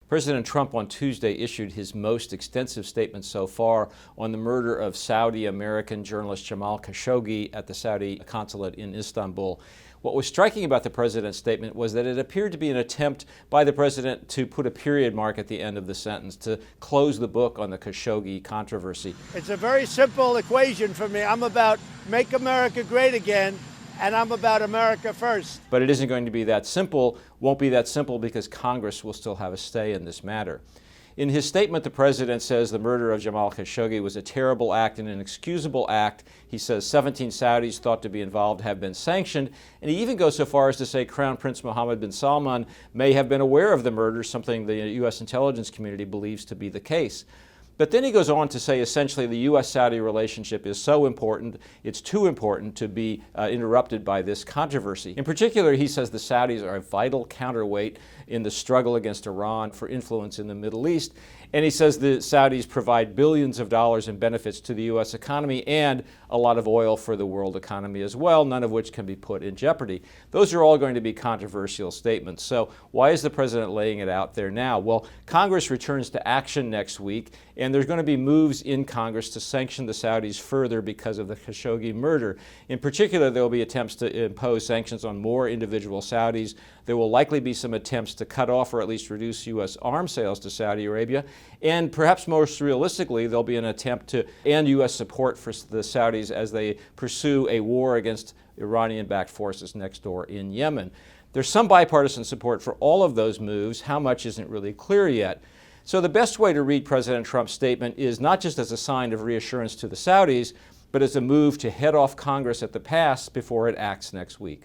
President Trump on Tuesday issued his most extensive statement so far on the murder of Saudi-American journalist Jamal Khashoggi at the Saudi consulate in Istanbul. What was striking about the president's statement was that it appeared to be an attempt by the president to put a period mark at the end of the sentence, to close the book on the Khashoggi controversy. It's a very simple equation for me. I'm about make America great again, and I'm about America first. But it isn't going to be that simple, won't be that simple because Congress will still have a say in this matter. In his statement, the president says the murder of Jamal Khashoggi was a terrible act and an inexcusable act. He says 17 Saudis thought to be involved have been sanctioned, and he even goes so far as to say Crown Prince Mohammed bin Salman may have been aware of the murder, something the U.S. intelligence community believes to be the case. But then he goes on to say essentially the U.S.-Saudi relationship is so important, it's too important to be interrupted by this controversy. In particular, he says the Saudis are a vital counterweight in the struggle against Iran for influence in the Middle East. And he says the Saudis provide billions of dollars in benefits to the U.S. economy and a lot of oil for the world economy as well, none of which can be put in jeopardy. Those are all going to be controversial statements. So why is the president laying it out there now? Well, Congress returns to action next week, and there's going to be moves in Congress to sanction the Saudis further because of the Khashoggi murder. In particular, there will be attempts to impose sanctions on more individual Saudis. There will likely be some attempts to cut off or at least reduce U.S. arms sales to Saudi Arabia. And perhaps most realistically, there'll be an attempt to end U.S. support for the Saudis as they pursue a war against Iranian-backed forces next door in Yemen. There's some bipartisan support for all of those moves. How much isn't really clear yet. So the best way to read President Trump's statement is not just as a sign of reassurance to the Saudis, but as a move to head off Congress at the pass before it acts next week.